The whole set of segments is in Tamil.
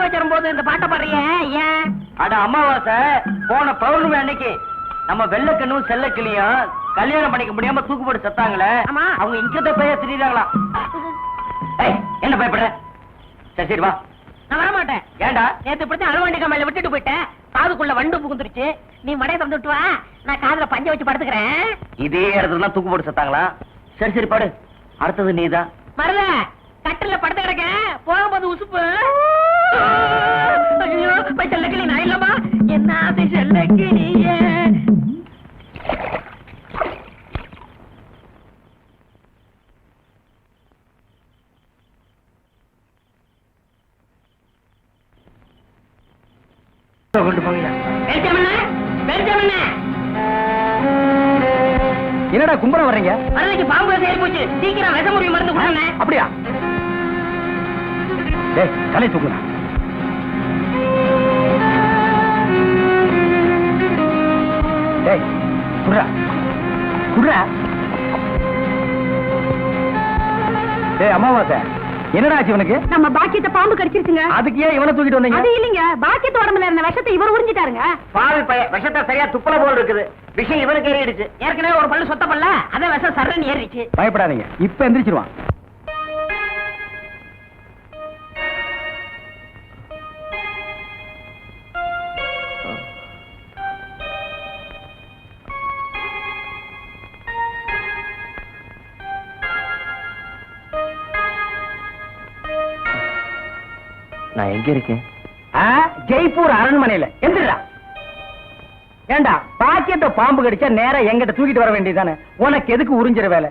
வச்சிரும் போது இந்த பாட்டை பாடுறிய ஏன்? அட அமாவாசை போன பௌர்ணமி அன்னைக்கு நம்ம வெள்ளக்கண்ணும் செல்லக்கிளியும் கல்யாணம் பண்ணிக்க முடியாம தூக்கு போட்டு செத்தாங்களே. ஆமா. அவங்க இங்கத போய் திரிறாங்களாம். என்ன பயப்படுற? சரி சரி வா. நான் வர மாட்டேன். ஏண்டா? நேத்து இப்படி அழுவாண்டிக்க மேல விட்டுட்டு போயிட்டேன். காதுக்குள்ள வண்டு புகுந்துருச்சு. நீ மடைய தந்து விட்டு வா, நான் காதுல பஞ்ச வச்சு படுத்துக்கிறேன். இதே இடத்துல தூக்கு போட்டு செத்தாங்களா? சரி சரி பாடு. அடுத்தது நீதான். மரல கட்டில படுத்து கிடக்க போகும்போது உசுப்பு. செல்லக்கிளி நான் இல்லமா என்ன செல்லக்கிளியே. என்னடா கும்பரம் வர்றீங்க? அன்னைக்கு பாம்பு செயல் போச்சு. சீக்கிரம் விஷமுறி மருந்து கொடுங்க. அப்படியா? டேய் தலை தூக்குடா. டேய் குடுறா குடுறா. டேய் அமாவாசை என்னடா ஆச்சு இவனுக்கு? நம்ம பாக்கியத்தை பாம்பு கடிச்சிருச்சுங்க. அதுக்கு ஏன் இவனை தூக்கிட்டு வந்தீங்க? அது இல்லைங்க, பாக்கியத்து உடம்புல இருந்த விஷத்தை இவர் உறிஞ்சிட்டாருங்க. பாவி பைய விஷத்தை சரியா துப்பல போல் இருக்குது. விஷம் இவனுக்கு ஏறிடுச்சு. ஏற்கனவே ஒரு பல்லு சொத்த பல்ல அதே விஷம் சர்றன்னு ஏறிடுச்சு. பயப்படாதீங்க, இப்ப எந்திரிச்சிருவான். நான் எங்க இருக்கேன்? ஜெய்ப்பூர் அரண்மனையில. எந்திரா. ஏண்டா பாக்கியத்தை பாம்பு கடிச்சா நேரா எங்கிட்ட தூக்கிட்டு வர வேண்டியதானே? உனக்கு எதுக்கு உறிஞ்சிற வேலை?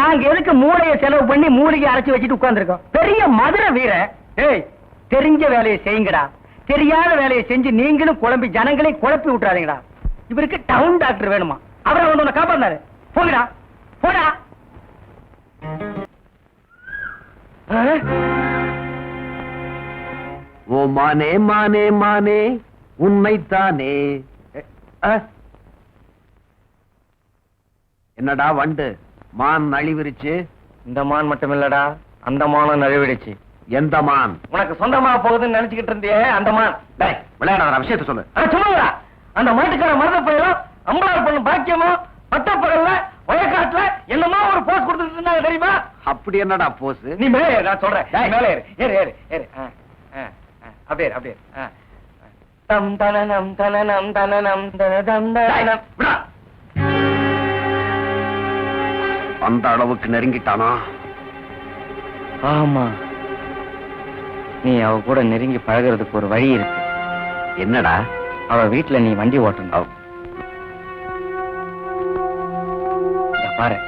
நாங்க எதுக்கு மூளையை செலவு பண்ணி மூலிகை அரைச்சு வச்சுட்டு உட்கார்ந்துருக்கோம்? பெரிய மதுரை வீர. ஏய் தெரிஞ்ச வேலையை செய்யுங்கடா. தெரியாத வேலையை செஞ்சு நீங்களும் குழம்பி ஜனங்களையும் குழப்பி விட்டுறாதீங்கடா. இவருக்கு டவுன் டாக்டர் வேணுமா? அவரை வந்து உன்னை காப்பாந்தாரு. போங்கடா போடா. ஓ மானே மானே மானே உண்மைத்தானே. என்னடா வண்டு மான் நழிவிருச்சு? இந்த மான் மட்டும் இல்லடா, அந்த மானும் நழுவிடுச்சு. எந்த மான்? உனக்கு சொந்தமா போகுதுன்னு நினைச்சுக்கிட்டு இருந்தியே அந்த மான். விளையாடாத விஷயத்த சொல்லு. சொல்லுடா. அந்த மாட்டுக்கார மருத பயிலும் அம்பளார் பொண்ணு பாக்கியமோ பட்டப்பகல்ல வயக்காட்டுல என்னமோ ஒரு போஸ் கொடுத்துட்டு இருந்தாங்க தெரியுமா? அப்படி என்னடா போஸ்? நீ மேலே ஏறு, நான் சொல்றேன். மேலே ஏறு ஏறு ஏறு ஏறு. அப்படியே அப்படியே. தம் தனனம் தனனம் தனனம் தனதம் தனனம். அந்த அளவுக்கு நெருங்கிட்டானா? ஆமா, நீ அவ கூட நெருங்கி பழகிறதுக்கு ஒரு வழி இருக்கு. என்னடா? அவ வீட்டுல நீ வண்டி ஓட்டணும். பாரு,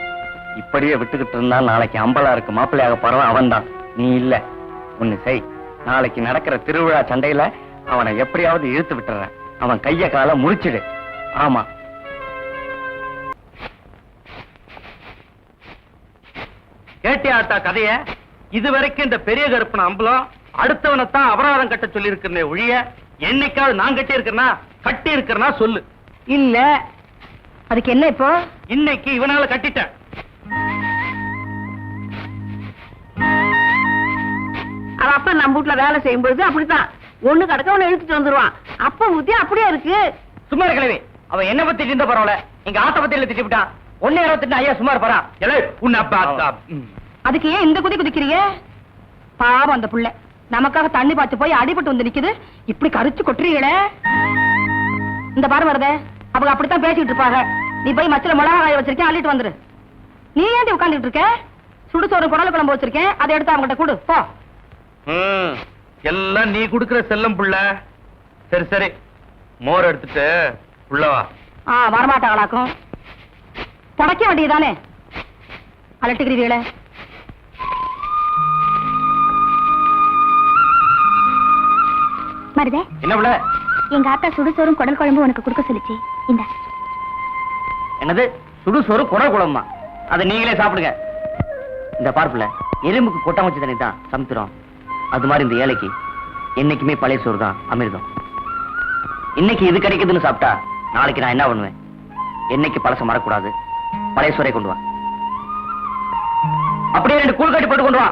இப்படியே விட்டுக்கிட்டு இருந்தா நாளைக்கு அம்பலாருக்கு மாப்பிள்ளையாக போறவன் அவன் தான், நீ இல்ல. ஒண்ணு செய், நாளைக்கு நடக்கிற திருவிழா சண்டையில அவனை எப்படியாவது இழுத்து விட்டுற. அவன் கைய கால முறிச்சிடு. ஆமா. கேட்டியாட்டா கதைய? இதுவரைக்கும் இந்த பெரிய கருப்பன அம்பலம் அடுத்தவனைத்தான் அபராதம் கட்ட சொல்லி இருக்கிற ஒழிய என்னைக்காவது நான் கட்டி இருக்கிறனா கட்டி இருக்கிறனா சொல்லு. இல்ல. அதுக்கு என்ன இப்போ? இன்னைக்கு இவனால கட்டிட்டேன். அவன் அப்ப நம்ம வீட்டுல வேலை செய்யும் பொழுது அப்படித்தான் ஒண்ணு கடக்க ஒண்ணு இழுத்துட்டு வந்துருவான். அப்ப புத்தி அப்படியே இருக்கு. சும்மா இருக்கலவே. அவன் என்ன பத்தி இருந்தா பரவாயில்ல, எங்க ஆத்த பத்தி திட்டி விட்டான். 1.28 ஐயா சும்மா இருப்பாரா? உன்னை அதுக்கு ஏன் இந்த குதி குதிக்கிறீங்க? பாவம் அந்த புள்ள நமக்காக தண்ணி பாய்ச்சி போய் அடிபட்டு வந்து நிக்குது. இப்படி கரிச்சு கொட்டுறீங்களே. இந்த பாரு வருத, அவங்க அப்படித்தான் பேசிட்டு இருப்பாங்க. நீ போய் மச்சில மிளகா காய வச்சிருக்கேன், அள்ளிட்டு வந்துரு. நீ ஏன் உட்காந்துட்டு இருக்க? சுடுசோறு குடல் குழம்பு வச்சிருக்கேன், அதை எடுத்து அவங்ககிட்ட கொடு போ. எல்லாம் நீ குடுக்கிற செல்லம் புள்ள. சரி சரி, மோர் எடுத்துட்டு உள்ளவா. வரமாட்டாங்களாக்கும். தொடக்க வேண்டியதானே அலட்டுக்கிறீங்களே. மருதே, என்ன புள்ள? எங்க ஆத்தா சுடுசோறும் குடல் குழம்பு உனக்கு கொடுக்க சொல்லிச்சு. இந்த என்னது சுடுசோறு குடல் குழம்பா? அதை நீங்களே சாப்பிடுங்க. இந்த பார்ப்புல எறும்புக்கு கொட்டாமச்சு தண்ணி தான் சமைக்கிறோம். அது மாதிரி இந்த ஏழைக்கு என்னைக்குமே பழைய சோறு தான் அமிர்தம். இன்னைக்கு இது கிடைக்குதுன்னு சாப்பிட்டா நாளைக்கு நான் என்ன பண்ணுவேன்? என்னைக்கு பழசம் மறக்கூடாது. பழைய சோறை கொண்டு வா. அப்படியே 2 கூழ் கட்டி போட்டு கொண்டு வா.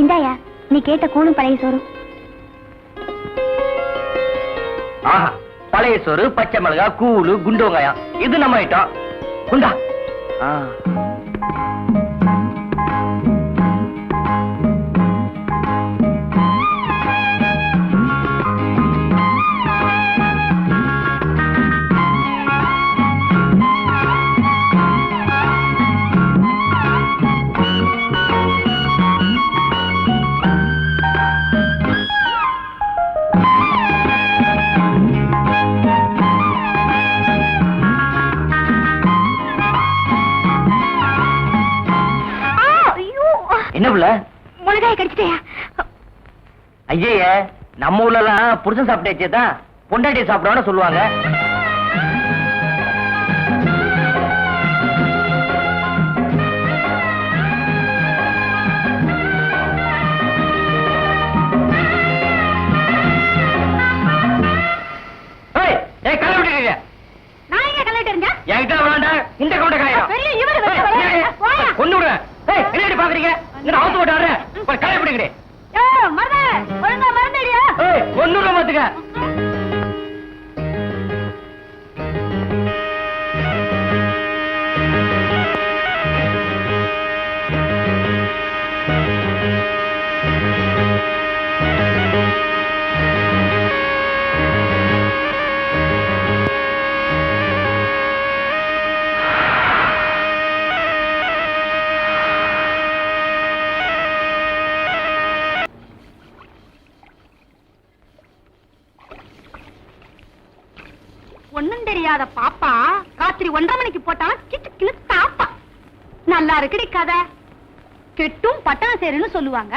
இந்தாயா நீ கேட்ட கூழும் பழைய சோறும். ஆஹா, பழைய சோறு, பச்சை மிளகா, கூழு, குண்டு வெங்காயம், இது நம்ம ஐட்டம். குண்டா. என்ன புள்ள? முழுகாய கடிச்சிட்டியா? ஐயே, நம்ம ஊர்ல எல்லாம் புருஷன் சாப்பிட்டேதான் பொண்டாட்டி சாப்பிடுவான்னு சொல்லுவாங்க. நான் எங்க கலட்டு இருந்தேன்? என்கிட்ட விளாண்ட இந்த கவுண்ட காயம் பெரிய இவரு கொண்டு விடுறேன். என்ன பாக்குறீங்க? அவுத்து போட்டாரு கலை பிடிக்கிறேன். ஒழுங்கா மறந்துடியா? ஒண்ணு மாத்துக்க. ஒண்ணும் தெரியாத பாப்பா ராத்திரி 1:30 மணிக்கு போட்டா கிச்சு தாப்பா. நல்லா இருக்குடி கதை. கெட்டும் பட்டணம் சேருன்னு சொல்லுவாங்க.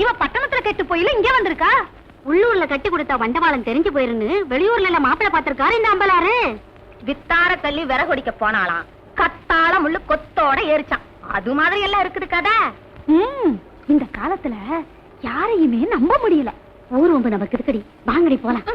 இவ பட்டணத்துல கெட்டு போயில இங்க வந்திருக்கா. உள்ளூர்ல கட்டி கொடுத்த வண்டவாளம் தெரிஞ்சு போயிருன்னு வெளியூர்ல எல்லாம் மாப்பிள்ள பாத்திருக்காரு இந்த அம்பலாரு. வித்தார தள்ளி விறகொடிக்க போனாலாம். கத்தால முள்ளு கொத்தோட ஏறிச்சான். அது மாதிரி எல்லாம் இருக்குது கதை. இந்த காலத்துல யாரையுமே நம்ப முடியல. ஊர்வம்பு நமக்கு இருக்குடி. வாங்கடி போலாம்.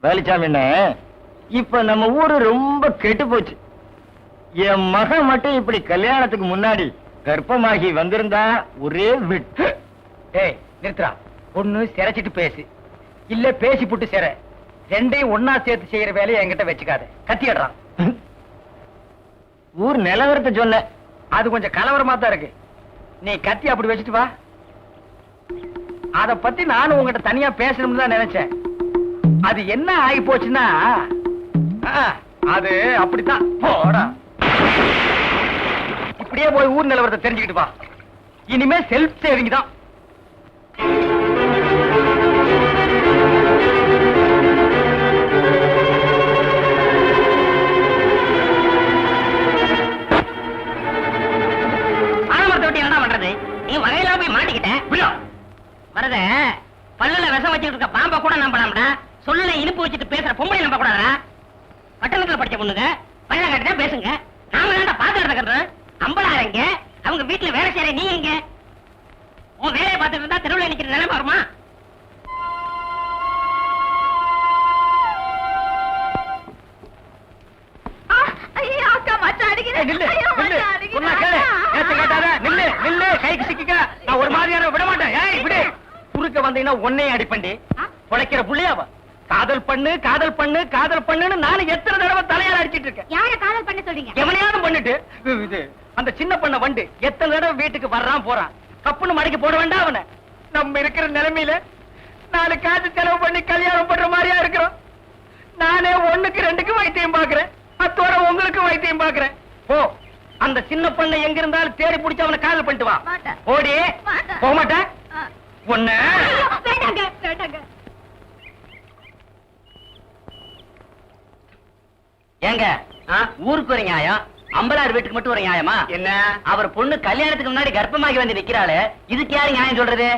வேலுச்சாமி, இப்ப நம்ம ஊரு ரொம்ப கெட்டு போச்சு. என் மகன் மட்டும் இப்படி கல்யாணத்துக்கு முன்னாடி கர்ப்பமாகி வந்திருந்தா ஒரே விட்டு. ஏய் நிறுத்துறா. ஒண்ணு சிரைச்சிட்டு பேசு, இல்ல பேசி புட்டு சிற. ரெண்டையும் ஒன்னா சேர்த்து செய்யற வேலையை என்கிட்ட வச்சுக்காத. கத்திடுறான். ஊர் நிலவரத்தை சொன்ன, அது கொஞ்சம் கலவரமா தான் இருக்கு. நீ கத்தி அப்படி வச்சுட்டு வா. அத பத்தி நானும் உங்ககிட்ட தனியா பேசணும்னு தான் நினைச்சேன். அது என்ன ஆகி போச்சுன்னா, அது அப்படித்தான். போடா, இப்படியே போய் ஊர் நிலவரத்தை தெரிஞ்சுக்கிட்டு வா. இனிமே செல்ஃப் சேவிங் தான். என்ன பண்றது? நீ வகையில போய் மாட்டிக்கிட்ட. வரத பல்லுல விஷம் வச்சுட்டு இருக்க பாம்பை கூட நம்பலாம்டா. சொல்லுல இனிப்பு வச்சுட்டு பேசுற பொம்பளை நம்ப கூடாதா? பட்டணத்துல படிச்ச பொண்ணுங்க பல்ல கட்டினா பேசுங்க. நாம தான்டா பாத்து நடக்கிறோம். அம்பளாரங்க அவங்க வீட்டுல வேலை செய்யற நீ எங்க? உன் வேலையை பார்த்துட்டு இருந்தா தெருவில் நிக்கிற நிலைமை வருமா? ஒரு மாதிரியான விட மாட்டேன். குறுக்க வந்தீங்கன்னா உன்னையும் அடிப்பண்டி. பொழைக்கிற புள்ளையாவ காதல் பண்ணு காதல் பண்ணு காதல் பண்ணுன்னு நானும் எத்தனை தடவை தலையால அடிச்சிட்டு இருக்கேன். யார காதல் பண்ண சொல்றீங்க? எவனையாவது பண்ணிட்டு இது அந்த சின்ன பண்ண வண்டு எத்தனை தடவை வீட்டுக்கு வர்றான் போறான். கப்புன்னு மடக்கி போட வேண்டாம் அவனை. நம்ம இருக்கிற நிலைமையில 4 காசு செலவு பண்ணி கல்யாணம் பண்ற மாதிரியா இருக்கிறோம். நானே 1க்கு 2க்கு வைத்தியம் பாக்குறேன். அத்தோட உங்களுக்கு வைத்தியம் பாக்குறேன். போ, அந்த சின்ன பண்ண எங்க இருந்தாலும் தேடி பிடிச்சு அவனை காதல் பண்ணிட்டு வா. ஓடி போக மாட்டேன். ஒண்ணு ஏங்க, ஊருக்கு ஒரு நியாயம், அம்பலார் வீட்டுக்கு மட்டும் ஒரு நியாயமா? என்ன அவர் பொண்ணு கல்யாணத்துக்கு முன்னாடி கர்ப்பமாகி வந்து நிக்கிறாளு, இதுக்கு யாரு நியாயம் சொல்றது?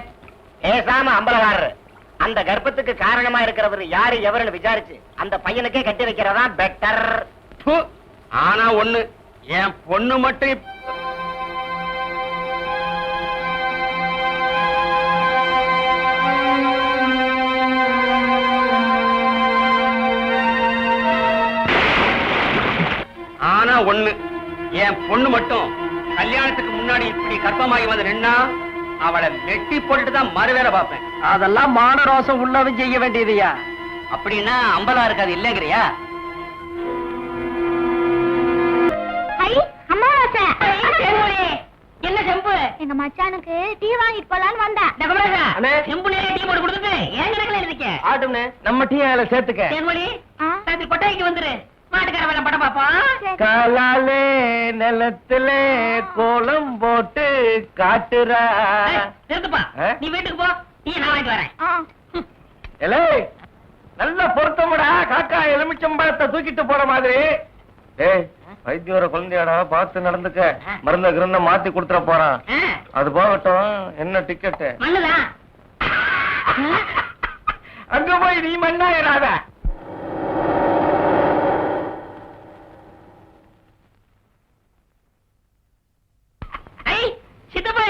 ஏசாம அம்பலகாரர் அந்த கர்ப்பத்துக்கு காரணமா இருக்கிறவர் யாரு எவருன்னு விசாரிச்சு அந்த பையனுக்கே கட்டி வைக்கிறதா பெட்டர். ஆனா ஒண்ணு, என் பொண்ணு மட்டும் ஆனா ஒண்ணு, என் பொண்ணு மட்டும் கல்யாணத்துக்கு முன்னாடி இப்படி கர்ப்பமாகி வந்து நின்னா அவளை வெட்டி போட்டுட்டு தான் மறுவேலை பார்ப்பேன். அதெல்லாம் மானரோசம் உள்ளவன் செய்ய வேண்டியதுயா. அப்படின்னா அம்பலா இருக்காது இல்லைங்கிறியா? ஹை அமாவாசை. என்ன செம்பு? எங்க மச்சானுக்கு டீ வாங்கிட்டு போலான்னு வந்தேன். அண்ணே. செம்பு நிறைய டீ போட்டு கொடுத்துட்டு ஏன் கணக்குல எழுதிக்க? ஆட்டும்னே, நம்ம டீ அதில் சேர்த்துக்க. தேன்மொழி, ஆ? ராத்திரி கொட்டாய்க்கு வந்துரு. மாட்டுக்கார வேலை படம் பாப்போம். சரி. காலாலே நிலத்துல கோலம் போட்டு காட்டுறா. நிறுத்துப்பா. ஆ? நீ வீட்டுக்கு போ. டீ நான் வாங்கிட்டு வரேன். ஆ. எலே, நல்ல பொருத்தமுடா. காக்கா எலுமிச்சம்பழத்தை தூக்கிட்டு போற மாதிரி. ஏய், வைத்தியோர குழந்தையாடா, பார்த்து நடந்துக்க. மருந்த கிருந்த மாத்தி கொடுத்துட போறான். ஆ, அது போகட்டும். என்ன டிக்கெட்? மண்ணுதான். அங்க போய் நீ மண்ணாயிராத. ஐ, சித்தப்பு.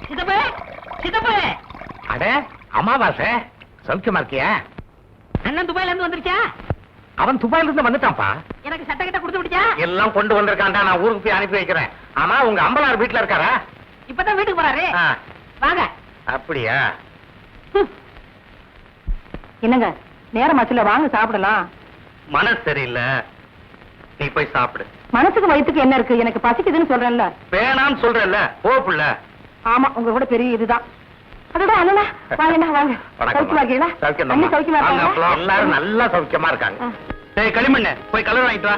சித்தப்பு, சித்தப்பு. அட அமாவாசை, சௌக்கியமா இருக்கியா? அண்ணன் துபாயில இருந்து வந்துருச்சா? அவன் துபாயில இருந்து வந்துட்டான்ப்பா. எனக்கு சட்டை கிட்ட கொடுத்து விடுச்சா? எல்லாம் கொண்டு வந்திருக்கான்டா. நான் ஊருக்கு போய் அனுப்பி வைக்கிறேன். ஆமா, உங்க அம்பலார் வீட்டுல இருக்காரா? இப்பதான் வீட்டுக்கு போறாரு. வாங்க. அப்படியா? என்னங்க நேரம் ஆச்சுல, வாங்க சாப்பிடலாம். மனசு சரியில்லை, நீ போய் சாப்பிடு. மனசுக்கு வயித்துக்கு என்ன இருக்கு? எனக்கு பசிக்குதுன்னு சொல்றேன்ல. வேணான்னு சொல்றல, போப்புல. ஆமா, உங்க கூட பெரிய இதுதான். அதோட அண்ணா வாங்கண்ணா, வாங்க. சௌக்கியமா இருக்கீங்களா? அண்ணி சௌக்கியமா இருக்காங்களா? எல்லாரும் நல்லா சௌக்கியமா இருக்காங்க. ஆ. சரி, களிமண்ண போய் கலர் வாங்கிட்டு வா.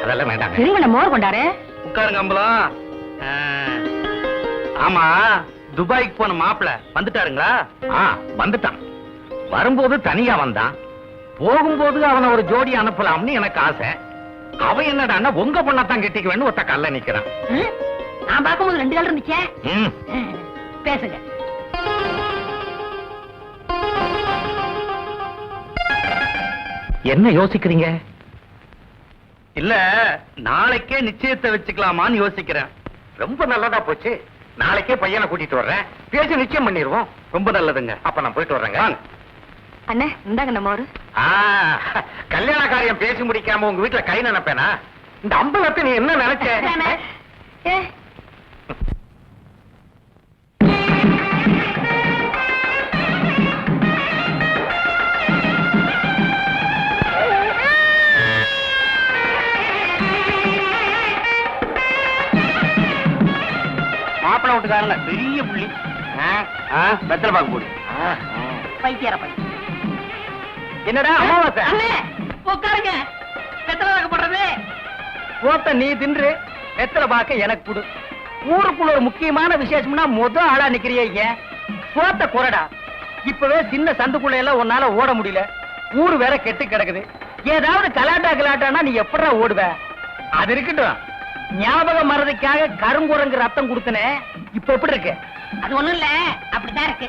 அதெல்லாம் வேண்டாம். இருங்கண்ணா, மோர் கொண்டாரு. உட்காருங்க அம்பலம். ஆமா, துபாய்க்கு போன மாப்பிள வந்துட்டாருங்களா? வந்துட்டான். வரும்போது தனியா வந்தான். போகும்போது அவனை ஒரு ஜோடி அனுப்பலாம்னு எனக்கு ஆசை. அவன் என்னடா உங்க பொண்ணத்தான் கெட்டிக்குவேன்னு ஒத்த கல்ல நிக்கிறான். நான் பார்க்கும்போது 2 கால் இருந்துச்சே. ம். பேசுங்க. என்ன யோசிக்கிறீங்க? இல்ல, நாளைக்கே நிச்சயத்தை வச்சுக்கலாமான்னு யோசிக்கிறேன். ரொம்ப நல்லதா போச்சு. நாளைக்கே பையனை கூட்டிட்டு வர்றேன். பேசி நிச்சயம் பண்ணிடுவோம். ரொம்ப நல்லதுங்க. அப்ப நான் போயிட்டு வர்றேங்க. அண்ணே இந்தாங்க மோர். கல்யாண காரியம் பேசி முடிக்காம உங்க வீட்டுல கை நினைப்பேனா? இந்த அம்பலத்தை நீ என்ன நினைச்ச? ஏ, மாப்பிள விட்டுக்காரங்க பெரிய புள்ளி. வெத்தலை பாக்கு போடு. பைத்தியார பை. என்னடா அமாவாசை? அண்ணே, உட்காருங்க. வெத்தலை வாக்கு போடுறது. போத்த நீ தின்று, வெத்தலை பாக்க எனக்கு கொடு. ஊருக்குள்ள ஒரு முக்கியமான விசேஷம்னா ஆளா நிக்கிறிய. போத்த குறடா. இப்பவே சின்ன சந்துக்குள்ள எல்லாம் உன்னால ஓட முடியல. ஊரு வேற கெட்டு கிடக்குது. ஏதாவது கலாட்டானா நீ எப்படா ஓடுவ? அது இருக்கட்டும். ஞாபக மறதிக்காக கருங்குரங்கு ரத்தம் கொடுத்தனே, இப்ப எப்படி இருக்கு? அது ஒண்ணும் இல்ல, அப்படிதான் இருக்கு.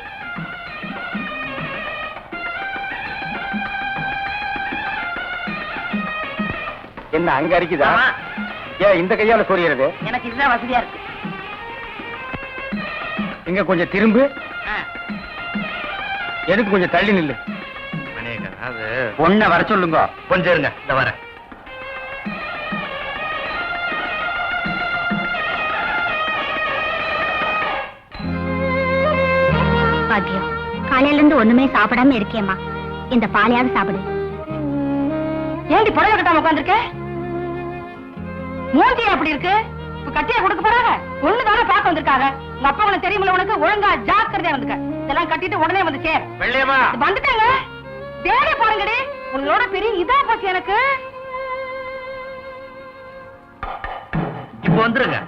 என்ன அங்க அரிக்குதா? ஏன் இந்த கையால சொரியறது? எனக்கு இதுதான் வசதியா இருக்கு. இங்க கொஞ்சம் திரும்பு. ஆ. எனக்கு கொஞ்சம் தள்ளி நில்லு. பொண்ண வர சொல்லுங்க. கொஞ்சம் இருங்க, இந்த வர. பாக்கியம், காலையில இருந்து ஒண்ணுமே சாப்பிடாம இருக்கேம்மா. இந்த பாலையாவது சாப்பிடு. ஏண்டி புடவை கட்டாம உட்காந்துருக்க? மூஞ்சி அப்படி இருக்கு. இப்ப கட்டியா கொடுக்க போறாங்க. ஒண்ணுதானே பார்க்க வந்திருக்காங்க. உங்க அப்பா உனக்கு தெரியுமில்ல, உனக்கு ஒழுங்கா ஜாக்கிரதையா வந்துக்க. இதெல்லாம் கட்டிட்டு உடனே வந்து சேர். வெள்ளையம்மா வந்துட்டாங்க. வேலையை பாருங்கடி. உங்களோட பெரிய இதா போச்சு எனக்கு. இப்ப வந்துருங்க.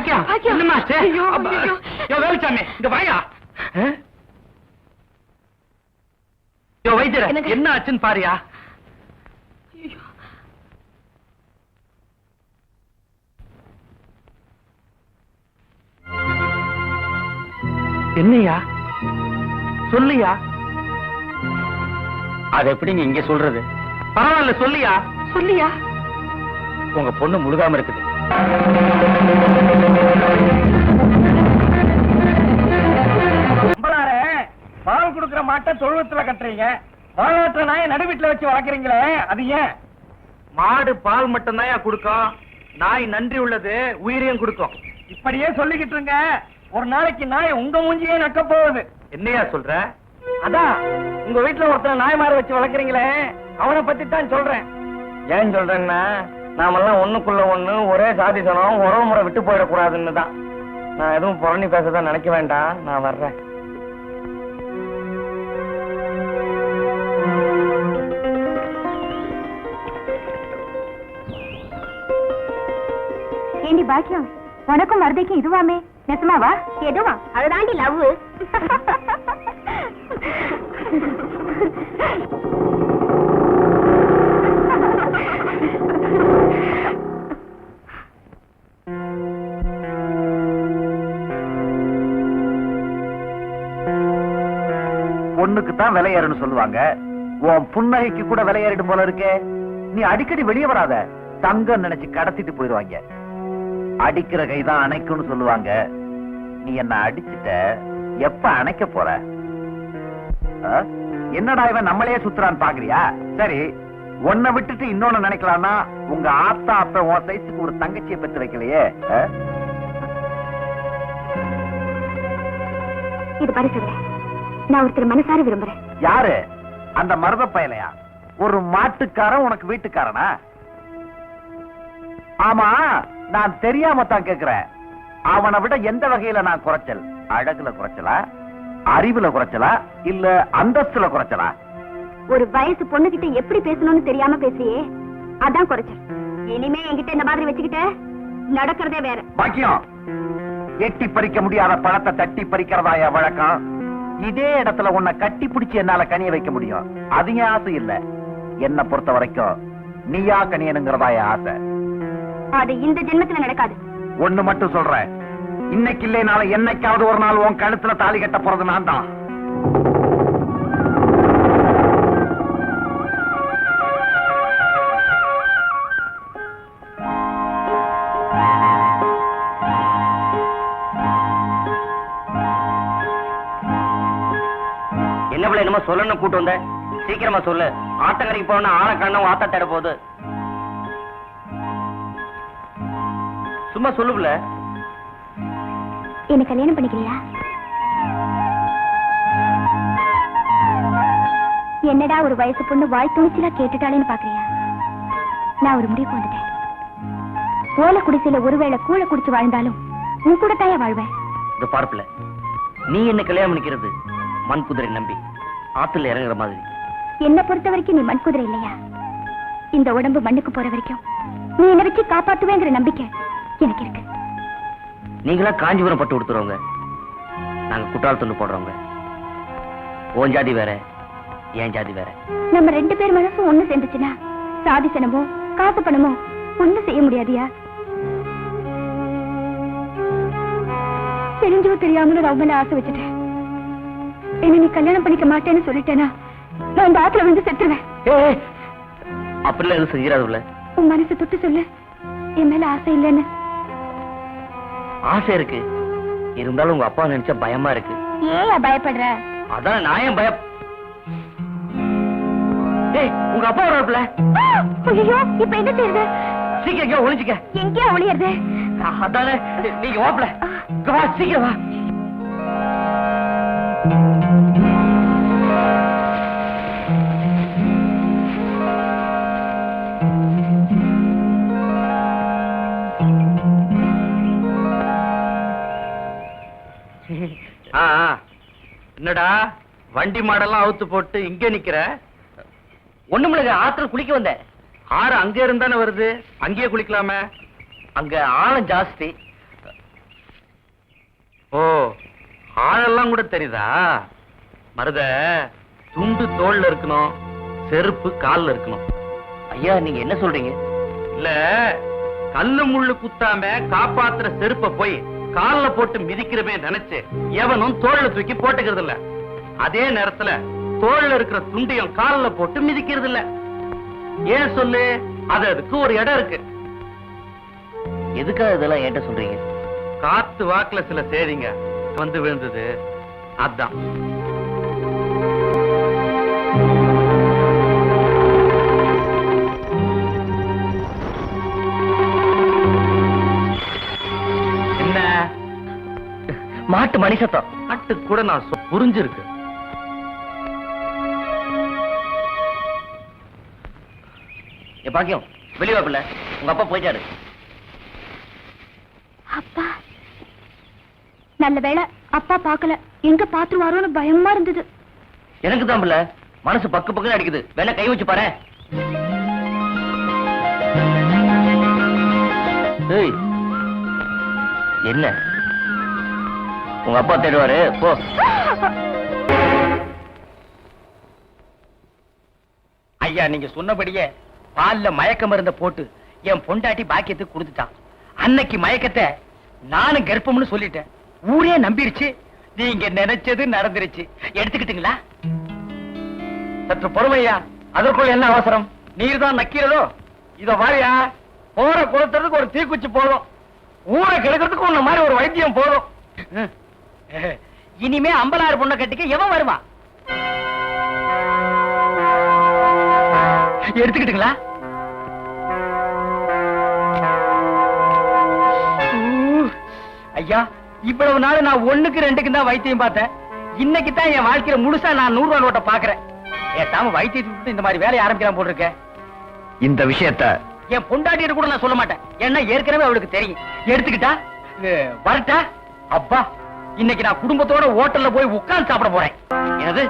பாக்கியா பாக்கியா. என்னம்மா ஆச்சு? ஐயோ, அப்பா. ஐயோ. யோ வேலுச்சாமி இங்க வாயா. யோ வைத்தியர் என்னங்க? என்ன ஆச்சுன்னு பாரியா. என்னையா சொல்லியா? அது எப்படிங்க இங்க சொல்றது? பரவாயில்ல சொல்லியா. சொல்லியா? உங்க பொண்ணு முழுகாம இருக்குது. பால் குடுக்கிற மாட்டை தொழுவத்துல கட்டுறீங்க, பாலாற்ற நாயை நடு வீட்டுல வச்சு வளர்க்குறீங்களே, அது ஏன்? மாடு பால் மட்டும் தான் கொடுக்கும், நாய் நன்றி உள்ளது உயிரையும் கொடுக்கும். இப்படியே சொல்லிக்கிட்டு இருங்க, ஒரு நாளைக்கு நாய் உங்க மூஞ்சியே நக்க போகுது. என்னையா சொல்ற? அதான் உங்க வீட்டுல ஒருத்தர் நாய் மாற வச்சு வளர்க்குறீங்களே, அவனை பத்தி தான் சொல்றேன். ஏன் சொல்றேன்னா, நாமெல்லாம் ஒண்ணுக்குள்ள ஒண்ணு ஒரே சாதி சனம் உறவு முறை விட்டு போயிடக்கூடாதுன்னு தான். நான் எதுவும் புறணி பேசதான் நினைக்க வேண்டாம், நான் வர்றேன். ஏண்டி பாக்கியம், உனக்கும் மருதைக்கும் இதுவாமே? நெசமாவா? எதுவா? அதுதாண்டி லவ். பொண்ணுக்கு தான் விலையேறுன்னு சொல்லுவாங்க, உன் புன்னகைக்கு கூட விலையேறிடும் போல இருக்கே. நீ அடிக்கடி வெளியே வராத, தங்கம் நினைச்சு கடத்திட்டு போயிடுவாங்க. அடிக்கிற கைதான் அணைக்கும்னு சொல்லுவாங்க. நீ என்ன அடிச்சுட்ட, எப்ப அணைக்க போற? என்னடா இவன் நம்மளையே சுத்துறான்னு பாக்குறியா? சரி, உன்னை விட்டுட்டு இன்னொன்னு நினைக்கலாம்னா, உங்க ஆத்தா அப்ப உன் சைஸுக்கு ஒரு தங்கச்சியை பெற்று வைக்கலையே. இது பாரு சொல்றேன், நான் ஒருத்தர் மனசார விரும்புறேன். யாரு? அந்த மருத பயலையா? ஒரு மாட்டுக்காரன் உனக்கு வீட்டுக்காரனா? ஆமா, நான் தெரியாம தான் கேக்குறேன். அவனை விட எந்த வகையில நான் குறைச்சல்? அழகுல குறைச்சலா, அறிவுல குறைச்சலா, இல்ல அந்தஸ்துல குறைச்சலா? ஒரு வயசு பொண்ணுகிட்ட எப்படி பேசணும்னு தெரியாம பேசியே, அதான் குறைச்சல். இனிமே என்கிட்ட இந்த மாதிரி வச்சுக்கிட்ட நடக்கிறதே வேற. பாக்கியம், எட்டி பறிக்க முடியாத பழத்தை தட்டி பறிக்கிறதா என் வழக்கம். இதே இடத்துல உன்னை கட்டி பிடிச்சு என்னால கனிய வைக்க முடியும். அது என் ஆசை இல்ல. என்ன பொறுத்த வரைக்கும் நீயா கனியனுங்கிறதா என் ஆசை. அது இந்த ஜென்மத்துல நடக்காது. ஒண்ணு மட்டும் சொல்றேன், இன்னைக்கு இல்லைனால என்னைக்காவது ஒரு நாள் உன் கழுத்துல தாலி கட்ட போறது நான் தான். என்ன பிள்ளை என்னமோ சொல்லணும் கூட்டு வந்த, சீக்கிரமா சொல்லு. ஆத்தங்கரைக்கு போனா ஆளை காணோம், ஆத்த தேட போகுது. சும்மா சொல்லு பிள்ளை. என்ன கல்யாணம் பண்ணிக்கலையா? என்னடா ஒரு வயசு பொண்ணு வாய் துணிச்சலா கேட்டுட்டாளேன்னு பாக்குறியா? நான் ஒரு முடிவுக்கு வந்துட்டேன். ஓலை குடிசையில ஒருவேளை கூழ குடிச்சு வாழ்ந்தாலும் உன் கூட தாயா வாழ்வேன். இந்த பார்ப்புல நீ என்ன கல்யாணம் பண்ணிக்கிறது மண் குதிரை நம்பி ஆத்துல இறங்குற மாதிரி. என்ன பொறுத்த வரைக்கும் நீ மண் குதிரை இல்லையா? இந்த உடம்பு மண்ணுக்கு போற வரைக்கும் நீ என்ன வச்சு காப்பாத்துவேங்கிற நம்பிக்கை எனக்கு இருக்கு. நீங்களா காஞ்சிபுரம் பட்டு கொடுத்துருவங்க, நாங்க குட்டால் துண்டு போடுறவங்க. ஓன் ஜாதி வேற, ஏன் ஜாதி வேற. நம்ம ரெண்டு பேர் மனசும் ஒண்ணு சேர்ந்துச்சுன்னா சாதி சனமோ காசு பணமோ ஒண்ணு செய்ய முடியாதியா? தெரிஞ்சோ தெரியாமலும் நான் மேல ஆசை வச்சுட்டேன். என்ன நீ கல்யாணம் பண்ணிக்க மாட்டேன்னு சொல்லிட்டேனா நான் இந்த ஆத்துல வந்து செத்துருவேன். அப்படிலாம் எதுவும் செஞ்சிடாதுல்ல. உன் மனசு தொட்டு சொல்லு, என் மேல ஆசை இல்லைன்னு. ஆசை இருக்கு, இருந்தாலும் உங்க அப்பா நினைச்சா பயமா இருக்கு. ஏன் பயப்படுற? அதான் நான் ஏன் பயம். ஏய், உங்க அப்பா வரல. ஐயோ, இப்ப என்ன செய்யுது? சீக்கிரம் எங்கேயோ ஒளிஞ்சுக்க. எங்கேயா ஒளியறது? அதானே, நீங்க வாப்பல. வா, சீக்கிரம் வா. என்னடா வண்டி மாடெல்லாம் அவுத்து போட்டு இங்க நிக்கிற? ஒண்ணுமில்ல, ஆத்துல குளிக்க வந்தேன். ஆறு அங்க இருந்தானே வருது, அங்கேயே குளிக்கலாமே. அங்க ஆழம் ஜாஸ்தி. ஓ, ஆளெல்லாம் கூட தெரியுதா? மருத துண்டு தோல்ல இருக்கணும், செருப்பு கால்ல இருக்கணும். ஐயா நீங்க என்ன சொல்றீங்க? இல்ல, கல்லு முள்ளு குத்தாம காப்பாத்துற செருப்ப போய் கால்ல போட்டு மிதிக்கிறமே நினைச்சு எவனும் தோல்ல தூக்கி போட்டுக்கிறது இல்ல. அதே நேரத்துல தோல்ல இருக்கிற துண்டையும் கால்ல போட்டு மிதிக்கிறது இல்ல. ஏன் சொல்லு? அதுக்கு ஒரு இடம் இருக்கு. எதுக்காக இதெல்லாம் என்கிட்ட சொல்றீங்க? காத்து வாக்குல சில சேதிங்க வந்து விழுந்தது, அதான். என்ன மாட்டு மணி சத்தம். மாட்டு கூட நான் புரிஞ்சிருக்கு. பாக்கியம் வெளியே பிள்ளை, உங்க அப்பா போயிட்டாரு. அப்பா நல்ல வேளை அப்பா பார்க்கல. எங்க பாத்துருவாரோன்னு பயமா இருந்தது. எனக்கு தான் பிள்ளை மனசு பக்கு பக்குன்னு அடிக்குது. வேணா கை வச்சு பாரு. ஏய், என்ன உங்க அப்பா தேடுவாரு, போ. ஐயா நீங்க சொன்னபடியே பால்ல மயக்க மருந்த போட்டு என் பொண்டாட்டி பாக்கியத்துக்கு கொடுத்துட்டான். அன்னைக்கு மயக்கத்தை நானும் கர்ப்பம்னு சொல்லிட்டேன். ஊரே நம்பிருச்சு. நீங்க நினைச்சது நடந்துருச்சு. எடுத்துக்கிட்டீங்களா? சற்று பொறுமையா, அதற்குள்ள என்ன அவசரம்? நீர் தான் நக்கிறதோ? இத மாதிரியா போற குளத்துறதுக்கு ஒரு தீக்குச்சி போதும், ஊரை கெடுக்கிறதுக்கு உன்ன மாதிரி ஒரு வைத்தியம் போதும். இனிமே 50,000 பொண்ணை கட்டிக்க எவன் வருவா? எடுத்துக்கிட்டுங்களா? ஐயா இவ்வளவு நாள் நான் 1க்கு 2க்கு தான் வைத்தியம் பார்த்தேன். இன்னைக்கு தான் என் வாழ்க்கையில முழுசா நான் 100 ரூபாய் நோட்டை பாக்குறேன். ஏத்தாம வைத்தியத்துக்கு இந்த மாதிரி வேலையை ஆரம்பிக்கலாம் போட்டிருக்கேன். இந்த விஷயத்த என் பொண்டாட்டிட்டு கூட நான் சொல்ல மாட்டேன். ஏன்னா ஏற்கனவே அவளுக்கு தெரியும். எடுத்துக்கிட்டா வரட்டா? அப்பா இன்னைக்கு நான் குடும்பத்தோட ஹோட்டல்ல போய் உட்கார்ந்து சாப்பிட போறேன். எனது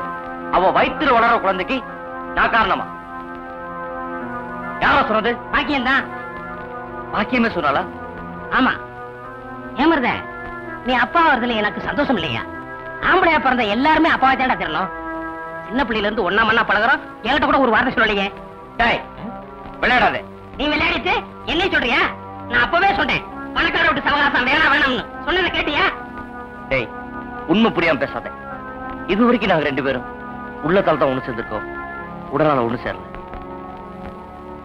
அவ வயிற்றுல வளர குழந்தைக்கு நான் காரணமா? யாரா சொன்னது? பாக்கியம் தான். பாக்கியமே சொன்னாலா? ஆமா. ஏமருத நீ அப்பா வருதுல எனக்கு சந்தோஷம் இல்லையா? ஆம்பளையா பிறந்த எல்லாருமே அப்பாவை தேடா தெரியணும். சின்ன பிள்ளையில இருந்து ஒன்னா மண்ணா பழகிறோம். என்கிட்ட கூட ஒரு வார்த்தை சொல்லலையே. டேய் விளையாடாதே. நீ விளையாடிட்டு என்ன சொல்றியா? நான் அப்பவே சொன்னேன் பணக்கார விட்டு சவகாசம் வேணாம் வேணாம்னு. சொன்னதை கேட்டியா? டேய் உண்மை புரியாம பேசாத. இது வரைக்கும் நாங்க 2 பேரும் உள்ளத்தால் தான் ஒண்ணு சேர்ந்திருக்கோம், உடனால ஒண்ணு சேரல.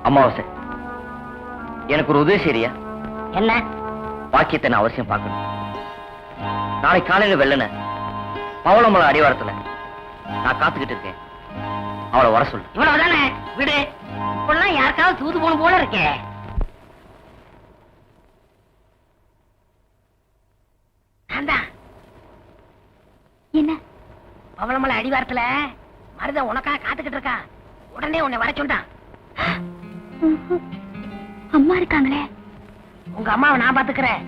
அமாவாசை எனக்கு ஒரு உதவி சரியா? என்ன? பாக்கியத்தை நான் அவசியம் பார்க்கணும். நாளைக்கு காலையில வெள்ளன பவளமலை அடிவாரத்துல நான் காத்துக்கிட்டு இருக்கேன். அவளை வர சொல்லு. இவ்வளவுதானே விடு. இப்பெல்லாம் யாருக்காவது தூது போன போல இருக்கே. என்ன? பவளமலை அடிவாரத்துல மருத உனக்காக காத்துக்கிட்டு இருக்கா. உடனே உன்னை வர சொன்னான். அம்மா இருக்காங்களே. உங்க அம்மாவை நான் பாத்துக்கிறேன்.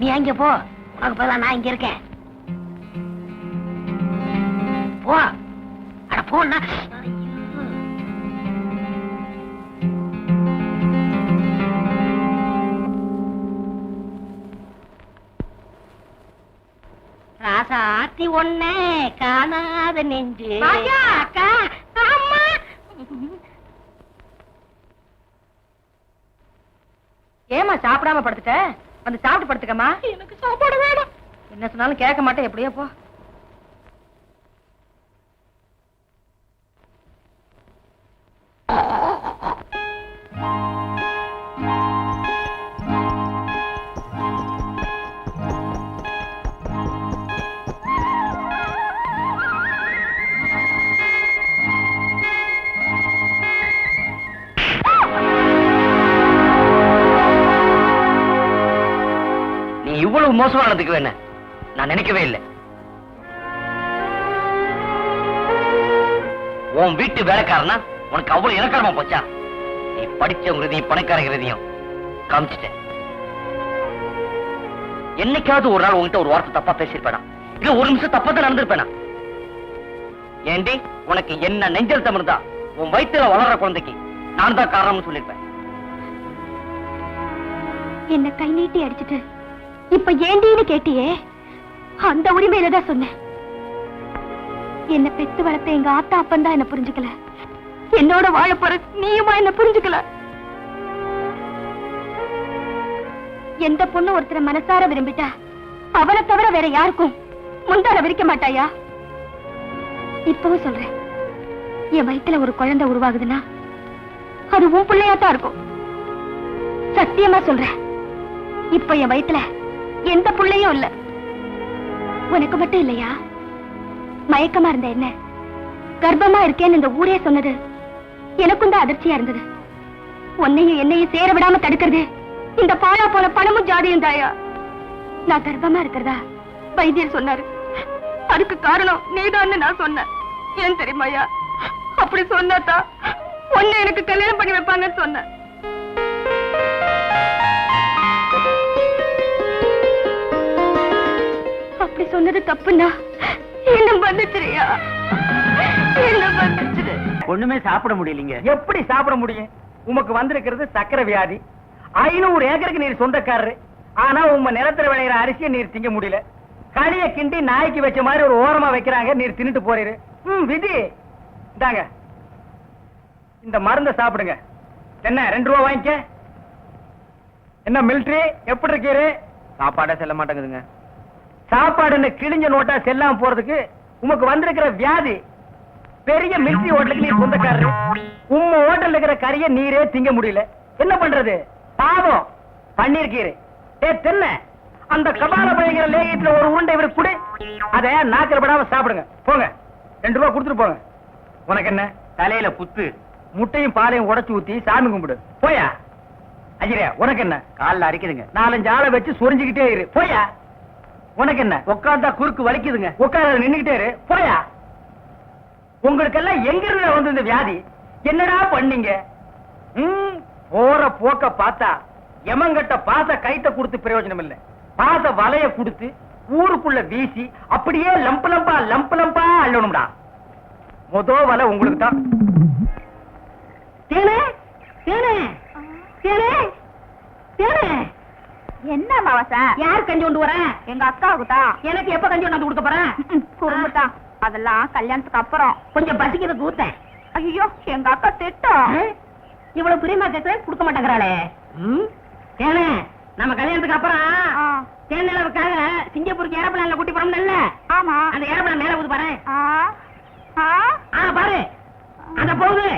நீ அங்க போ. உனக்கு பதிலா நான் இங்க இருக்கேன். போ. அட போன்னா. ராசாத்தி ஒண்ணே காணாத நெஞ்சு. அக்கா அம்மா. ஏமா சாப்பிடாம படுத்துட்ட? வந்து சாப்பிட்டு படுத்துக்கமா. எனக்கு சாப்பாடு வேணும். என்ன சொன்னாலும் கேட்க மாட்டேன். எப்படியோ போ. இவ்வளவு மோசமானதுக்கு வேண நான் நினைக்கவே இல்லை. உன் வீட்டு வேலைக்காரனா உனக்கு அவ்வளவு இலக்காரமா போச்சா? நீ படிச்சவங்க பணக்காரங்கிறதையும் காமிச்சிட்டேன். என்னைக்காவது ஒரு நாள் உங்ககிட்ட ஒரு வார்த்தை தப்பா பேசிருப்பேனா? இல்ல ஒரு நிமிஷம் தப்பா தான் நடந்திருப்பேனா? ஏண்டி உனக்கு என்ன நெஞ்சல் இருந்தா உன் வயிற்றுல வளர்ற குழந்தைக்கு நான் தான் காரணம்னு சொல்லிருப்பேன். என்ன கை நீட்டி அடிச்சிட்டு இப்ப ஏண்டின்னு கேட்டியே, அந்த உரிமையில தான் சொன்னேன். என்ன பெத்து வளர்த்த எங்க ஆத்தா அப்பன் தான் என்ன புரிஞ்சுக்கல. என்னோட வாழ போற நீயுமா என்ன புரிஞ்சுக்கல. எந்த பொண்ணு ஒருத்தரை மனசார விரும்பிட்டா அவனை தவிர வேற யாருக்கும் முந்தார விரிக்க மாட்டாயா? இப்பவும் சொல்றேன், என் வயித்துல ஒரு குழந்தை உருவாகுதுன்னா அது உன் பிள்ளையாத்தான் இருக்கும். சத்தியமா சொல்றேன், இப்ப என் வயித்துல எந்த பிள்ளையும் இல்ல. உனக்கு மட்டும் இல்லையா? மயக்கமா இருந்த என்ன கர்ப்பமா இருக்கேன்னு இந்த ஊரே சொன்னது எனக்கும் தான் அதிர்ச்சியா இருந்தது. உன்னையும் என்னையும் சேர விடாம தடுக்கிறது இந்த பாழா போன பணமும் ஜாதியும் தாயா. நான் கர்ப்பமா இருக்கிறதா வைத்தியர் சொன்னாரு. அதுக்கு காரணம் நீதான்னு நான் சொன்னேன். ஏன் தெரியுமாயா? அப்படி சொன்னாத்தா உன்னை எனக்கு கல்யாணம் பண்ணி வைப்பாங்கன்னு சொன்னேன். அப்படி சொன்னது தப்புன்னா என்ன மன்னிச்சிரியா? என்ன மன்னிச்சிரு. ஒண்ணுமே சாப்பிட முடியலீங்க. எப்படி சாப்பிட முடியும்? உமக்கு வந்திருக்கிறது சக்கரை வியாதி. 500 ஏக்கருக்கு நீர் சொந்தக்காரரு. ஆனா உங்க நிலத்துல விளையிற அரிசியை நீர் திங்க முடியல. களிய கிண்டி நாய்க்கு வச்ச மாதிரி ஒரு ஓரமா வைக்கிறாங்க, நீர் தின்னுட்டு போறீரு. விதி இந்தாங்க, இந்த மருந்த சாப்பிடுங்க. என்ன 2 ரூபா வாங்கிக்க. என்ன மிலிட்டரி எப்படி இருக்கீரு? சாப்பாடா செல்ல மாட்டேங்குதுங்க. சாப்பாடுன்னு கிழிஞ்ச நோட்டா செல்லாம போறதுக்கு உமக்கு வந்திருக்கிற வியாதி. பெரிய மிலிட்டரி ஹோட்டலுக்கு நீ சொந்தக்காரரு. உம்ம ஹோட்டல்ல இருக்கிற கறிய நீரே திங்க முடியல. என்ன பண்றது? பாவம் பண்ணிருக்கீரு. தென்ன அந்த கபால பயங்கர லேகியத்துல ஒரு உருண்டை இவருக்கு குடி. அத நாக்கில படாம சாப்பிடுங்க. போங்க, 2 ரூபா கொடுத்துட்டு போங்க. உனக்கு என்ன தலையில புத்து? முட்டையும் பாலையும் உடைச்சு ஊத்தி சாமி கும்பிடு. போயா. அஜிரே உனக்கு என்ன? காலில் அரிக்குதுங்க. 4-5 ஆளை வச்சு சொரிஞ்சுக்கிட்டே இரு. போயா. உனக்கு என்ன? உட்கார்ந்தா குறுக்கு வலிக்குதுங்க. உட்கார நின்னுகிட்டே இரு. போயா. உங்களுக்கெல்லாம் எங்க இருந்து வந்து இந்த வியாதி? என்னடா பண்ணீங்க? போற போக்க பார்த்தா எமங்கட்ட பாச கைத்த கொடுத்து பிரயோஜனம் இல்ல. பாச வலைய கொடுத்து ஊருக்குள்ள வீசி அப்படியே லம்பு லம்பா அள்ளணும்டா. மொத வலை உங்களுக்கு தான். என்ன மாவசா? யார் கஞ்சி கொண்டு வர? எங்க அக்காவுக்கு தான். எனக்கு எப்ப கஞ்சி கொண்டாந்து கொடுக்க போறேன்? குறும்புதான். அதெல்லாம் கல்யாணத்துக்கு அப்புறம். கொஞ்சம் பசிக்கிறது ஊத்தேன். ஐயோ, எங்க அக்கா திட்டம். இவ்வளவு பிரியமா கேட்க கொடுக்க மாட்டேங்கிறாளே. ஏனே நம்ம கல்யாணத்துக்கு அப்புறம் தேனிலவுக்காக சிங்கப்பூருக்கு ஏரோப்ளான்ல கூட்டி போறோம்ல. ஆமா. அந்த ஏரோப்ளான் மேல ஊது பாரு. பாரு, அந்த போகுது.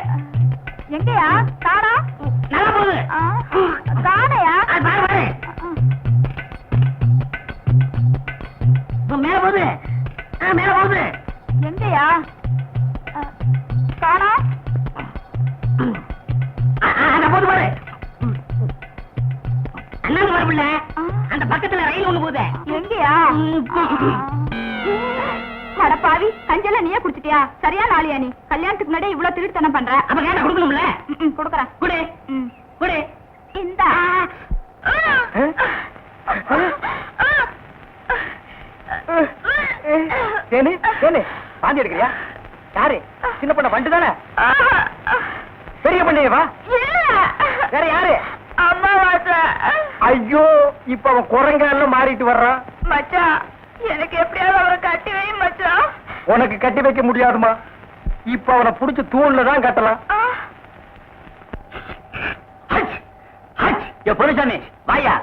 எங்கயா? காணா? நல்லா போகுது. காணையா? பாரு பாரு, மேல போகுது. மேல போகுது. எங்கயா? காணா? அந்த போகுது பாரு. அண்ணாந்து வரப்பில்ல, அந்த பக்கத்துல ரயில் ஒண்ணு போகுது. எங்கயா? அடப்பாவி, கஞ்செல்லாம் நீயே குடிச்சிட்டியா? சரியா நாளியா நீ? கல்யாணத்துக்கு முன்னாடி இவ்வளவு திருட்டுத்தனம் பண்ற. அப்ப கேட்ட கொடுக்கணும்ல. கொடுக்கறேன். குடு குடு. இந்தா. பாந்தி எடுக்கிறியா? யாரு? சின்ன பண்ண வண்டு தானே? பெரிய பண்ணையவா? வேற யாரு? ஐயோ, இப்ப அவன் குரங்கால மாறிட்டு வர்றான். மச்சான், எனக்கு எப்படியாவது அவரை கட்டி வை மச்சான். உனக்கு கட்டி வைக்க முடியாதுமா. இப்ப அவனை புடிச்சு தூண்ல தான் கட்டலாம். பொருசாமி வாயா.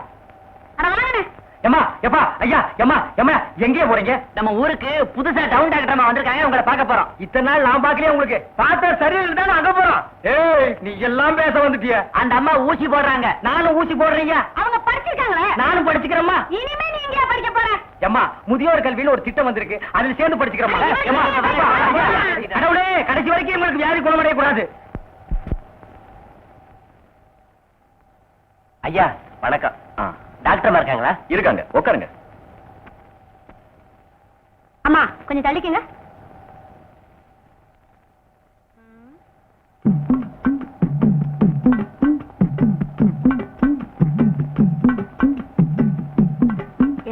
எம்மா எப்பா ஐயா எம்மா எம்மா எங்கே போறீங்க? நம்ம ஊருக்கு புதுசா டவுன் டாக்டர் வந்திருக்காங்க, உங்களை பார்க்க போறோம். இத்தனை நாள் நான் பார்க்கலையே. உங்களுக்கு பார்த்தா சரியில்லை தான் அங்க போறோம். ஏய், நீ எல்லாம் பேச வந்துட்டிய. அந்த அம்மா ஊசி போடுறாங்க, நானும் ஊசி போடுறீங்க. அவங்க படிச்சிருக்காங்களே. நானும் படிச்சுக்கிறேம்மா. இனிமே நீ எங்கயா படிக்க போற? எம்மா, முதியோர் கல்வின்னு ஒரு திட்டம் வந்திருக்கு, அதுல சேர்ந்து படிச்சுக்கிறோமா. கடவுளே, கடைசி வரைக்கும் உங்களுக்கு வியாதி குணமடைய கூடாது. ஐயா வணக்கம். டாக்டர் இருக்காங்களா? இருக்காங்க, உட்காருங்க. அம்மா கொஞ்சம் தள்ளிக்கங்க.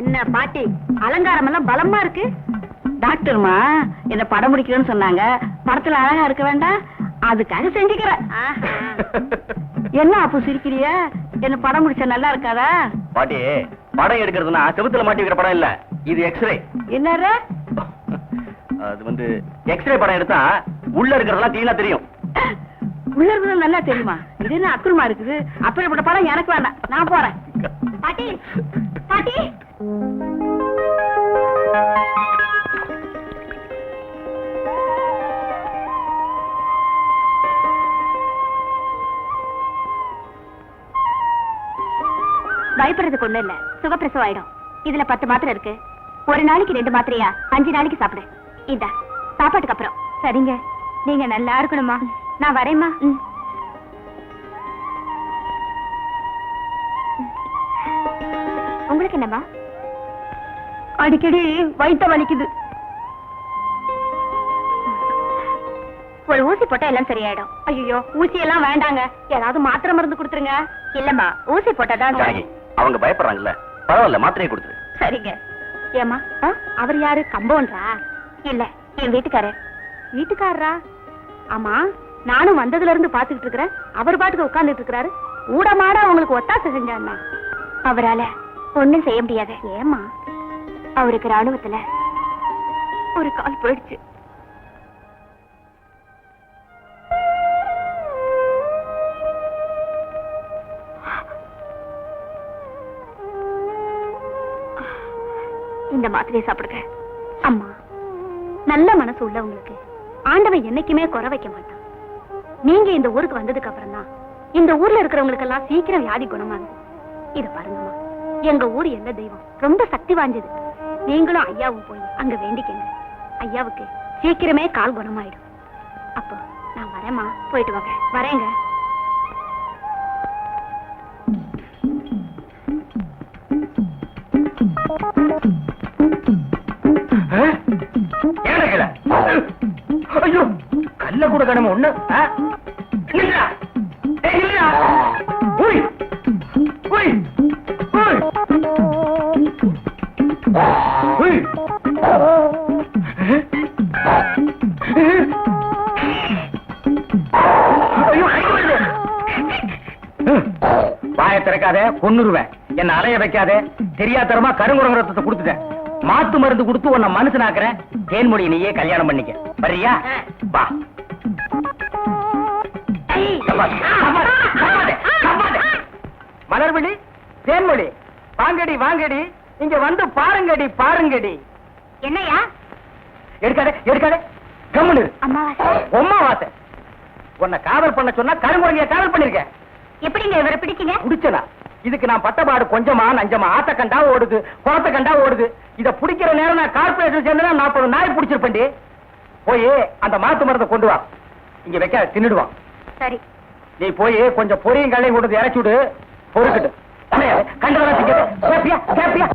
என்ன பாட்டி, அலங்காரம் எல்லாம் பலமா இருக்கு. டாக்டர்மா என்ன படம் முடிக்கிறேன்னு சொன்னாங்க. படத்துல அழகா இருக்க வேண்டாம், அதுக்காக செஞ்சுக்கிறேன். என்ன அப்போ சிரிக்கிறிய? என்ன படம் முடிச்சா நல்லா இருக்காதா? பாட்டி, படம் எடுக்கிறதுனா செவுத்துல மாட்டி வைக்கிற படம் இல்ல, இது எக்ஸ்ரே. என்னற அது வந்து எக்ஸ்ரே படம் எடுத்தா உள்ள இருக்கிறதெல்லாம் கிளீனா தெரியும். உள்ள இருக்கிறது நல்லா தெரியுமா? இது என்ன அக்குறமா இருக்குது? அப்படிப்பட்ட படம் எனக்கு வேண்டாம், நான் போறேன். பாட்டி பாட்டி பயப்படுறதுக்கு ஒண்ணு இல்ல, சுகப்பிரசவம் ஆயிடும். இதுல 10 மாத்திரை இருக்கு. ஒரு நாளைக்கு 2 மாத்திரையா 5 நாளைக்கு சாப்பிடு. இந்த சாப்பாட்டுக்கு அப்புறம். சரிங்க, நீங்க நல்லா இருக்கணுமா. நான் வரேம்மா. உங்களுக்கு என்னம்மா? அடிக்கடி வயித்த வலிக்குது. ஒரு ஊசி போட்டா எல்லாம் சரியாயிடும். ஐயோ, ஊசி எல்லாம் வேண்டாங்க, ஏதாவது மாத்திரை மருந்து கொடுத்துருங்க. இல்லம்மா, ஊசி போட்டாதான் ஜானகி, அவங்க பயப்படுறாங்கல்ல, பரவாயில்ல, மாத்திரையை கொடுத்துரு. சரிங்க. ஏமா, அவர் யாரு? கம்பவுண்டரா? இல்ல, என் வீட்டுக்காரர். வீட்டுக்காரரா? ஆமா, நானும் வந்ததுல இருந்து பாத்துக்கிட்டு இருக்கிறேன். அவர் பாட்டுக்கு உட்கார்ந்துட்டு இருக்கிறாரு. ஊடமாட உங்களுக்கு ஒத்தாசை செஞ்சான்னா அவரால ஒண்ணும் செய்ய முடியாது. ஏமா? அவருக்கு ராணுவத்துல ஒரு கால் போயிடுச்சு. இந்த மாத்திரையை சாப்பிடுங்க. அம்மா, நல்ல மனசு உள்ளவங்களுக்கு ஆண்டவன் என்னைக்குமே குறை வைக்க மாட்டான். நீங்க இந்த ஊருக்கு வந்ததுக்கு அப்புறம் தான் இந்த ஊர்ல இருக்கிறவங்களுக்கு எல்லாம் சீக்கிரம் வியாதி குணமாகுது. இத பாருங்கம்மா, எங்க ஊர் எல்ல தெய்வம் ரொம்ப சக்தி வாய்ந்தது. நீங்களும் ஐயாவும் போய் அங்க வேண்டிக்கங்க. ஐயாவுக்கு சீக்கிரமே கால் குணமாயிடும். அப்போ நான் வரேம்மா. போயிட்டு வாங்க. வரேங்க. ஐயோ, கல்ல கூட கடமை ஒண்ணு. வாயை திறக்காத, கொன்னுருவேன். என்ன அலைய வைக்காத. தெரியாதரமா கருங்குரங்க ரத்தத்தை கொடுத்துட்டேன். மாத்து மருந்து கொடுத்து உன்னை மனுஷனாக்குறேன். தேன்மொழி நீயே கல்யாணம் பண்ணிக்க. வரியா? வா. மலர்விழி, தேன்மொழி, வாங்கடி வாங்கடி, இங்க வந்து பாருங்கடி பாருங்கடி. என்னையா? எடுக்காதே எடுக்காதே, கம்முனு. அம்மாவாசை. உம்மா வாசை. உன்னை காவல் பண்ண சொன்னா கருங்குரங்கிய காவல் பண்ணிருக்கேன். எப்படிங்க இவரை பிடிச்சீங்க? குடிச்சனா? இதுக்கு நான் பட்டபாடு கொஞ்சமா நஞ்சமா. ஆத்த கண்டா ஓடுது, குளத்தை கண்டா ஓடுது. இத பிடிக்கிற நேரம் நான் கார்பரேஷன் சேர்ந்தா 40 நாய் பிடிச்சிருப்பேன்டி. போய் அந்த மாத்து மரத்தை கொண்டு வா. இங்க வைக்க தின்னுடுவான். சரி. நீ போய் கொஞ்சம் பொரியும் கல்லையும் கொண்டு இறச்சி விடு. பொறுக்கிட்டு கண்டதெல்லாம் கேப்பியா கேப்பியா.